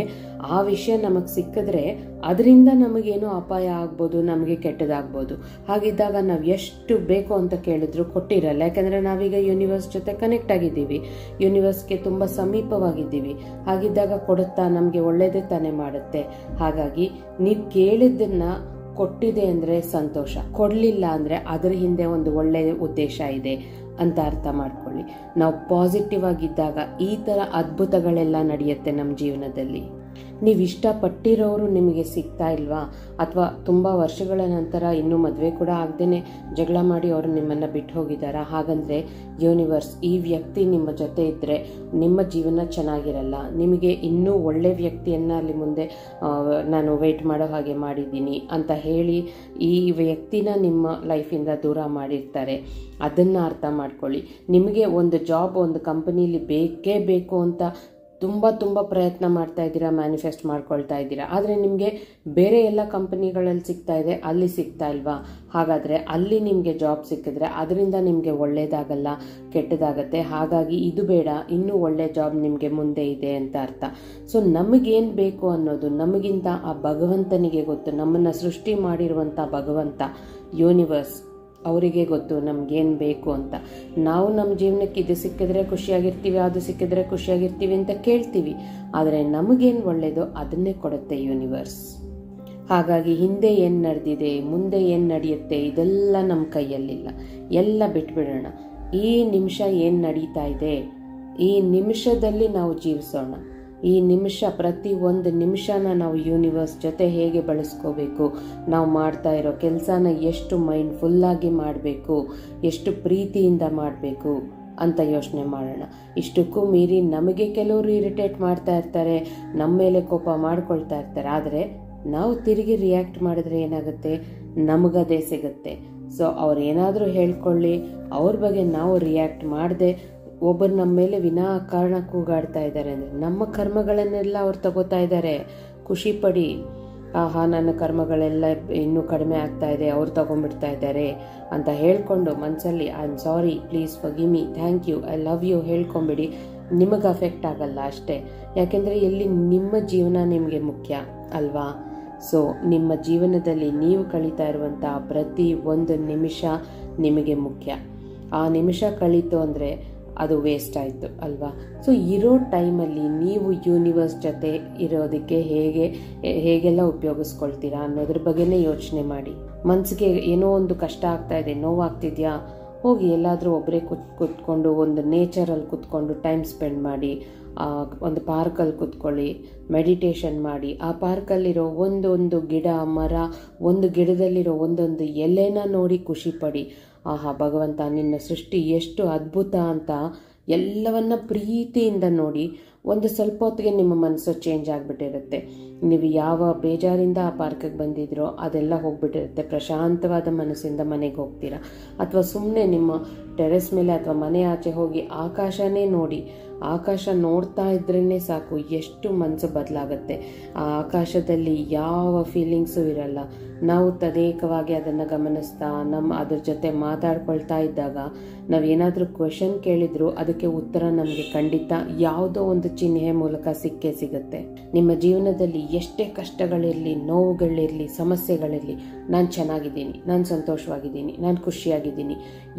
ಆ ವಿಷಯ ನಮಗೆ ಸಿಕ್ಕಿದ್ರೆ ಅದರಿಂದ ನಮಗೇನೋ ಅಪಾಯ ಆಗ್ಬೋದು, ನಮಗೆ ಕೆಟ್ಟದಾಗ್ಬೋದು. ಹಾಗಿದ್ದಾಗ ನಾವು ಎಷ್ಟು ಬೇಕು ಅಂತ ಕೇಳಿದ್ರು ಕೊಟ್ಟಿರಲ್ಲ. ಯಾಕಂದರೆ ನಾವೀಗ ಯೂನಿವರ್ಸ್ ಜೊತೆ ಕನೆಕ್ಟ್ ಆಗಿದ್ದೀವಿ, ಯೂನಿವರ್ಸ್ಗೆ ತುಂಬ ಸಮೀಪವಾಗಿದ್ದೀವಿ. ಹಾಗಿದ್ದಾಗ ಕೊಡುತ್ತಾ ನಮಗೆ ಒಳ್ಳೇದೇ ತಾನೇ ಮಾಡುತ್ತೆ. ಹಾಗಾಗಿ ನೀವು ಕೇಳಿದ್ದನ್ನ ಕೊಟ್ಟಿದೆ ಅಂದರೆ ಸಂತೋಷ, ಕೊಡಲಿಲ್ಲ ಅಂದರೆ ಅದರ ಹಿಂದೆ ಒಂದು ಒಳ್ಳೆಯ ಉದ್ದೇಶ ಇದೆ ಅಂತ ಅರ್ಥ ಮಾಡ್ಕೊಳ್ಳಿ. ನಾವು ಪಾಸಿಟಿವ್ ಆಗಿದ್ದಾಗ ಈ ಥರ ಅದ್ಭುತಗಳೆಲ್ಲ ನಡೆಯುತ್ತೆ ನಮ್ಮ ಜೀವನದಲ್ಲಿ. ನೀವು ಇಷ್ಟಪಟ್ಟಿರೋರು ನಿಮಗೆ ಸಿಗ್ತಾ ಇಲ್ವಾ, ಅಥವಾ ತುಂಬ ವರ್ಷಗಳ ನಂತರ ಇನ್ನೂ ಮದುವೆ ಕೂಡ ಆಗದೇನೆ ಜಗಳ ಮಾಡಿ ಅವರು ನಿಮ್ಮನ್ನು ಬಿಟ್ಟು ಹೋಗಿದ್ದಾರಾ, ಹಾಗಂದರೆ ಯೂನಿವರ್ಸ್ ಈ ವ್ಯಕ್ತಿ ನಿಮ್ಮ ಜೊತೆ ಇದ್ದರೆ ನಿಮ್ಮ ಜೀವನ ಚೆನ್ನಾಗಿರಲ್ಲ, ನಿಮಗೆ ಇನ್ನೂ ಒಳ್ಳೆ ವ್ಯಕ್ತಿಯನ್ನು ಅಲ್ಲಿ ಮುಂದೆ ನಾನು ವೆಯ್ಟ್ ಮಾಡೋ ಹಾಗೆ ಮಾಡಿದ್ದೀನಿ ಅಂತ ಹೇಳಿ ಈ ವ್ಯಕ್ತಿನ ನಿಮ್ಮ ಲೈಫಿಂದ ದೂರ ಮಾಡಿರ್ತಾರೆ. ಅದನ್ನು ಅರ್ಥ ಮಾಡ್ಕೊಳ್ಳಿ. ನಿಮಗೆ ಒಂದು ಜಾಬ್ ಒಂದು ಕಂಪನಿಲಿ ಬೇಕೇ ಬೇಕು ಅಂತ ತುಂಬ ಪ್ರಯತ್ನ ಮಾಡ್ತಾ ಇದ್ದೀರಾ, ಮ್ಯಾನಿಫೆಸ್ಟ್ ಮಾಡ್ಕೊಳ್ತಾ ಇದ್ದೀರಾ, ಆದರೆ ನಿಮಗೆ ಬೇರೆ ಎಲ್ಲ ಕಂಪನಿಗಳಲ್ಲಿ ಸಿಗ್ತಾ ಇದೆ, ಅಲ್ಲಿ ಸಿಗ್ತಾ ಇಲ್ವಾ? ಹಾಗಾದರೆ ಅಲ್ಲಿ ನಿಮಗೆ ಜಾಬ್ ಸಿಕ್ಕಿದ್ರೆ ಅದರಿಂದ ನಿಮಗೆ ಒಳ್ಳೇದಾಗಲ್ಲ, ಕೆಟ್ಟದಾಗತ್ತೆ. ಹಾಗಾಗಿ ಇದು ಬೇಡ, ಇನ್ನೂ ಒಳ್ಳೆ ಜಾಬ್ ನಿಮಗೆ ಮುಂದೆ ಇದೆ ಅಂತ ಅರ್ಥ. ಸೊ ನಮಗೇನು ಬೇಕು ಅನ್ನೋದು ನಮಗಿಂತ ಆ ಭಗವಂತನಿಗೆ ಗೊತ್ತು. ನಮ್ಮನ್ನು ಸೃಷ್ಟಿ ಮಾಡಿರುವಂಥ ಭಗವಂತ, ಯೂನಿವರ್ಸ್, ಅವರಿಗೆ ಗೊತ್ತು ನಮಗೇನು ಬೇಕು ಅಂತ. ನಾವು ನಮ್ಮ ಜೀವನಕ್ಕೆ ಇದು ಸಿಕ್ಕಿದ್ರೆ ಖುಷಿಯಾಗಿರ್ತೀವಿ, ಅದು ಸಿಕ್ಕಿದ್ರೆ ಖುಷಿಯಾಗಿರ್ತೀವಿ ಅಂತ ಕೇಳ್ತೀವಿ, ಆದರೆ ನಮಗೇನು ಒಳ್ಳೆಯದೋ ಅದನ್ನೇ ಕೊಡುತ್ತೆ ಯೂನಿವರ್ಸ್. ಹಾಗಾಗಿ ಹಿಂದೆ ಏನು ನಡೆದಿದೆ, ಮುಂದೆ ಏನು ನಡೆಯುತ್ತೆ, ಇದೆಲ್ಲ ನಮ್ಮ ಕೈಯಲ್ಲಿಲ್ಲ. ಎಲ್ಲ ಬಿಟ್ಬಿಡೋಣ. ಈ ನಿಮಿಷ ಏನು ನಡೀತಾ ಇದೆ, ಈ ನಿಮಿಷದಲ್ಲಿ ನಾವು ಜೀವಿಸೋಣ. ಈ ನಿಮಿಷ, ಪ್ರತಿ ಒಂದು ನಿಮಿಷನ ನಾವು ಯೂನಿವರ್ಸ್ ಜೊತೆ ಹೇಗೆ ಬಳಸ್ಕೋಬೇಕು, ನಾವು ಮಾಡ್ತಾ ಇರೋ ಕೆಲಸನ ಎಷ್ಟು ಮೈಂಡ್ಫುಲ್ಲಾಗಿ ಮಾಡಬೇಕು, ಎಷ್ಟು ಪ್ರೀತಿಯಿಂದ ಮಾಡಬೇಕು ಅಂತ ಯೋಚನೆ ಮಾಡೋಣ. ಇಷ್ಟಕ್ಕೂ ಮೀರಿ ನಮಗೆ ಕೆಲವರು ಇರಿಟೇಟ್ ಮಾಡ್ತಾ ಇರ್ತಾರೆ, ನಮ್ಮ ಮೇಲೆ ಕೋಪ ಮಾಡ್ಕೊಳ್ತಾ ಇರ್ತಾರೆ, ಆದರೆ ನಾವು ತಿರುಗಿ ರಿಯಾಕ್ಟ್ ಮಾಡಿದ್ರೆ ಏನಾಗುತ್ತೆ, ನಮಗದೇ ಸಿಗುತ್ತೆ. ಸೊ ಅವ್ರು ಏನಾದರೂ ಹೇಳ್ಕೊಳ್ಳಿ, ಅವ್ರ ಬಗ್ಗೆ ನಾವು ರಿಯಾಕ್ಟ್ ಮಾಡದೆ ಒಬ್ಬರು ನಮ್ಮ ಮೇಲೆ ವಿನಾಕಾರಣ ಕೂಗಾಡ್ತಾ ಇದ್ದಾರೆ ಅಂದರೆ ನಮ್ಮ ಕರ್ಮಗಳನ್ನೆಲ್ಲ ಅವ್ರು ತಗೋತಾ ಇದ್ದಾರೆ. ಖುಷಿ ಪಡಿ, ಆಹಾ ನನ್ನ ಕರ್ಮಗಳೆಲ್ಲ ಇನ್ನೂ ಕಡಿಮೆ ಆಗ್ತಾ ಇದೆ, ಅವ್ರು ತಗೊಂಡ್ಬಿಡ್ತಾ ಇದ್ದಾರೆ ಅಂತ ಹೇಳ್ಕೊಂಡು ಮನಸ್ಸಲ್ಲಿ I am sorry, please forgive me, thank you, I love you ಹೇಳ್ಕೊಂಬಿಡಿ. ನಿಮಗೆ ಅಫೆಕ್ಟ್ ಆಗಲ್ಲ ಅಷ್ಟೇ. ಯಾಕೆಂದರೆ ಎಲ್ಲಿ ನಿಮ್ಮ ಜೀವನ ನಿಮಗೆ ಮುಖ್ಯ ಅಲ್ವಾ? ಸೊ ನಿಮ್ಮ ಜೀವನದಲ್ಲಿ ನೀವು ಕಳೀತಾ ಇರುವಂಥ ಪ್ರತಿ ಒಂದು ನಿಮಿಷ ನಿಮಗೆ ಮುಖ್ಯ. ಆ ನಿಮಿಷ ಕಳೀತು ಅಂದರೆ ಅದು ವೇಸ್ಟ್ ಆಯಿತು ಅಲ್ವಾ? ಸೊ ಇರೋ ಟೈಮಲ್ಲಿ ನೀವು ಯೂನಿವರ್ಸ್ ಜೊತೆ ಇರೋದಕ್ಕೆ ಹೇಗೆಲ್ಲ ಉಪಯೋಗಿಸ್ಕೊಳ್ತೀರಾ ಅನ್ನೋದ್ರ ಬಗ್ಗೆನೇ ಯೋಚನೆ ಮಾಡಿ. ಮನಸ್ಸಿಗೆ ಏನೋ ಒಂದು ಕಷ್ಟ ಆಗ್ತಾ ಇದೆ, ನೋವಾಗ್ತಿದ್ಯಾ, ಹೋಗಿ ಎಲ್ಲಾದರೂ ಒಬ್ಬರೇ ಕೂತ್ಕೊಂಡು ಒಂದು ನೇಚರಲ್ಲಿ ಕೂತ್ಕೊಂಡು ಟೈಮ್ ಸ್ಪೆಂಡ್ ಮಾಡಿ. ಒಂದು ಪಾರ್ಕಲ್ಲಿ ಕೂತ್ಕೊಳ್ಳಿ, ಮೆಡಿಟೇಷನ್ ಮಾಡಿ. ಆ ಪಾರ್ಕಲ್ಲಿರೋ ಒಂದೊಂದು ಗಿಡ, ಮರ, ಒಂದು ಗಿಡದಲ್ಲಿರೋ ಒಂದೊಂದು ಎಲೆನ ನೋಡಿ ಖುಷಿ ಪಡಿ. ಆಹಾ ಭಗವಂತ, ನಿನ್ನ ಸೃಷ್ಟಿ ಎಷ್ಟು ಅದ್ಭುತ ಅಂತ ಎಲ್ಲವನ್ನ ಪ್ರೀತಿಯಿಂದ ನೋಡಿ. ಒಂದು ಸ್ವಲ್ಪ ಹೊತ್ತಿಗೆ ನಿಮ್ಮ ಮನಸ್ಸು ಚೇಂಜ್ ಆಗಿಬಿಟ್ಟಿರುತ್ತೆ. ನೀವು ಯಾವ ಬೇಜಾರಿಂದ ಆ ಪಾರ್ಕಿಗೆ ಬಂದಿದ್ರೋ ಅದೆಲ್ಲ ಹೋಗ್ಬಿಟ್ಟಿರುತ್ತೆ. ಪ್ರಶಾಂತವಾದ ಮನಸ್ಸಿಂದ ಮನೆಗೆ ಹೋಗ್ತೀರಾ. ಅಥವಾ ಸುಮ್ಮನೆ ನಿಮ್ಮ ಟೆರೆಸ್ ಮೇಲೆ ಅಥವಾ ಮನೆ ಆಚೆ ಹೋಗಿ ಆಕಾಶನೇ ನೋಡಿ. ಆಕಾಶ ನೋಡ್ತಾ ಇದ್ರೇ ಸಾಕು, ಎಷ್ಟು ಮನಸ್ಸು ಬದಲಾಗುತ್ತೆ. ಆ ಆಕಾಶದಲ್ಲಿ ಯಾವ ಫೀಲಿಂಗ್ಸು ಇರಲ್ಲ. ನಾವು ತದೇಕವಾಗಿ ಅದನ್ನು ಗಮನಿಸ್ತಾ ಅದ್ರ ಜೊತೆ ಮಾತಾಡ್ಕೊಳ್ತಾ ಇದ್ದಾಗ ನಾವೇನಾದರೂ ಕ್ವೆಶನ್ ಕೇಳಿದ್ರು ಅದಕ್ಕೆ ಉತ್ತರ ನಮಗೆ ಖಂಡಿತ ಯಾವುದೋ ಒಂದು ಚಿಹ್ನೆ ಮೂಲಕ ಸಿಕ್ಕೇ ಸಿಗುತ್ತೆ. ನಿಮ್ಮ ಜೀವನದಲ್ಲಿ ಎಷ್ಟೇ ಕಷ್ಟಗಳಿರಲಿ, ನೋವುಗಳಿರಲಿ, ಸಮಸ್ಯೆಗಳಿರಲಿ, ನಾನು ಚೆನ್ನಾಗಿದ್ದೀನಿ, ನಾನು ಸಂತೋಷವಾಗಿದ್ದೀನಿ, ನಾನು ಖುಷಿಯಾಗಿದ್ದೀನಿ,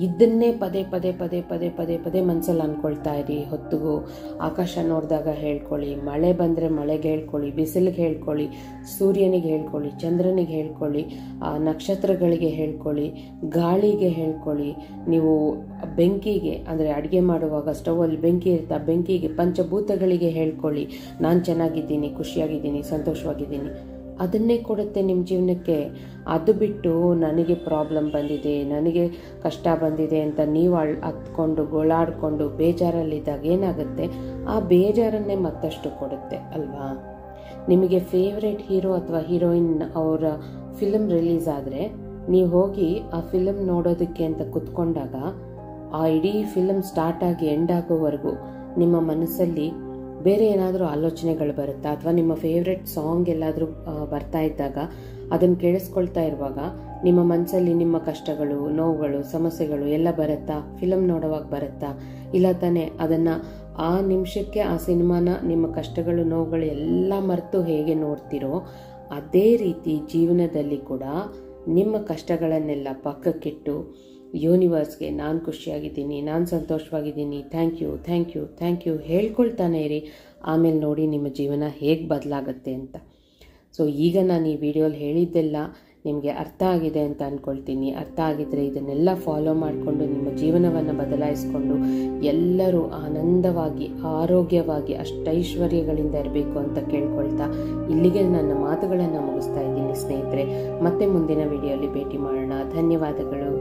ಇದನ್ನೇ ಪದೇ ಪದೇ ಪದೇ ಪದೇ ಪದೇ ಪದೇ ಮನಸ್ಸಲ್ಲಿ ಅಂದ್ಕೊಳ್ತಾ ಇರಿ. ಹೊತ್ತಿಗೂ ಆಕಾಶ ನೋಡಿದಾಗ ಹೇಳ್ಕೊಳ್ಳಿ, ಮಳೆ ಬಂದರೆ ಮಳೆಗೆ ಹೇಳ್ಕೊಳ್ಳಿ, ಬಿಸಿಲಿಗೆ ಹೇಳ್ಕೊಳ್ಳಿ, ಸೂರ್ಯನಿಗೆ ಹೇಳ್ಕೊಳ್ಳಿ, ಚಂದ್ರನಿಗೆ ಹೇಳ್ಕೊಳ್ಳಿ, ನಕ್ಷತ್ರಗಳಿಗೆ ಹೇಳ್ಕೊಳ್ಳಿ, ಗಾಳಿಗೆ ಹೇಳ್ಕೊಳ್ಳಿ. ನೀವು ಬೆಂಕಿಗೆ, ಅಂದರೆ ಅಡುಗೆ ಮಾಡುವಾಗ ಸ್ಟವಲ್ಲಿ ಬೆಂಕಿ ಇರ್ತಾ ಬೆಂಕಿಗೆ, ಪಂಚಭೂತಗಳಿಗೆ ಹೇಳ್ಕೊಳ್ಳಿ, ನಾನು ಚೆನ್ನಾಗಿದ್ದೀನಿ, ಖುಷಿಯಾಗಿದ್ದೀನಿ, ಸಂತೋಷವಾಗಿದ್ದೀನಿ. ಅದನ್ನೇ ಕೊಡುತ್ತೆ ನಿಮ್ಮ ಜೀವನಕ್ಕೆ. ಅದು ಬಿಟ್ಟು ನನಗೆ ಪ್ರಾಬ್ಲಮ್ ಬಂದಿದೆ, ನನಗೆ ಕಷ್ಟ ಬಂದಿದೆ ಅಂತ ನೀವು ಹತ್ಕೊಂಡು ಗೋಳಾಡಿಕೊಂಡು ಬೇಜಾರಲ್ಲಿದ್ದಾಗ ಏನಾಗುತ್ತೆ, ಆ ಬೇಜಾರನ್ನೇ ಮತ್ತಷ್ಟು ಕೊಡುತ್ತೆ ಅಲ್ವಾ? ನಿಮಗೆ ಫೇವ್ರೆಟ್ ಹೀರೋ ಅಥವಾ ಹೀರೋಯಿನ್ ಅವರ ಫಿಲಮ್ ರಿಲೀಸ್ ಆದರೆ ನೀವು ಹೋಗಿ ಆ ಫಿಲಮ್ ನೋಡೋದಕ್ಕೆ ಅಂತ ಕುತ್ಕೊಂಡಾಗ ಆ ಇಡೀ ಫಿಲಮ್ ಸ್ಟಾರ್ಟ್ ಆಗಿ ಎಂಡ್ ಆಗೋವರೆಗೂ ನಿಮ್ಮ ಮನಸ್ಸಲ್ಲಿ ಬೇರೆ ಏನಾದರೂ ಆಲೋಚನೆಗಳು ಬರುತ್ತಾ? ಅಥವಾ ನಿಮ್ಮ ಫೇವ್ರೆಟ್ ಸಾಂಗ್ ಎಲ್ಲಾದರೂ ಬರ್ತಾ ಇದ್ದಾಗ ಅದನ್ನು ಕೇಳಿಸ್ಕೊಳ್ತಾ ಇರುವಾಗ ನಿಮ್ಮ ಮನಸ್ಸಲ್ಲಿ ನಿಮ್ಮ ಕಷ್ಟಗಳು, ನೋವುಗಳು, ಸಮಸ್ಯೆಗಳು ಎಲ್ಲ ಬರುತ್ತಾ? ಫಿಲಮ್ ನೋಡೋವಾಗ ಬರುತ್ತಾ? ಇಲ್ಲ ತಾನೇ? ಅದನ್ನು ಆ ನಿಮಿಷಕ್ಕೆ ಆ ಸಿನಿಮಾನ ನಿಮ್ಮ ಕಷ್ಟಗಳು, ನೋವುಗಳು ಎಲ್ಲ ಮರೆತು ಹೇಗೆ ನೋಡ್ತಿರೋ ಅದೇ ರೀತಿ ಜೀವನದಲ್ಲಿ ಕೂಡ ನಿಮ್ಮ ಕಷ್ಟಗಳನ್ನೆಲ್ಲ ಪಕ್ಕಕ್ಕಿಟ್ಟು ಯೂನಿವರ್ಸ್ಗೆ ನಾನು ಖುಷಿಯಾಗಿದ್ದೀನಿ, ನಾನು ಸಂತೋಷವಾಗಿದ್ದೀನಿ, thank you thank you thank you ಹೇಳ್ಕೊಳ್ತಾನೆ ಇರಿ. ಆಮೇಲೆ ನೋಡಿ ನಿಮ್ಮ ಜೀವನ ಹೇಗೆ ಬದಲಾಗುತ್ತೆ ಅಂತ. ಸೊ ಈಗ ನಾನು ಈ ವಿಡಿಯೋಲಿ ಹೇಳಿದ್ದೆಲ್ಲ ನಿಮಗೆ ಅರ್ಥ ಆಗಿದೆ ಅಂತ ಅಂದ್ಕೊಳ್ತೀನಿ. ಅರ್ಥ ಆಗಿದ್ದರೆ ಇದನ್ನೆಲ್ಲ ಫಾಲೋ ಮಾಡಿಕೊಂಡು ನಿಮ್ಮ ಜೀವನವನ್ನು ಬದಲಾಯಿಸ್ಕೊಂಡು ಎಲ್ಲರೂ ಆನಂದವಾಗಿ, ಆರೋಗ್ಯವಾಗಿ, ಅಷ್ಟೈಶ್ವರ್ಯಗಳಿಂದ ಇರಬೇಕು ಅಂತ ಕೇಳ್ಕೊಳ್ತಾ ಇಲ್ಲಿಗೆ ನನ್ನ ಮಾತುಗಳನ್ನು ಮುಗಿಸ್ತಾ ಇದ್ದೀನಿ ಸ್ನೇಹಿತರೆ. ಮತ್ತೆ ಮುಂದಿನ ವಿಡಿಯೋಲಿ ಭೇಟಿ ಮಾಡೋಣ. ಧನ್ಯವಾದಗಳು.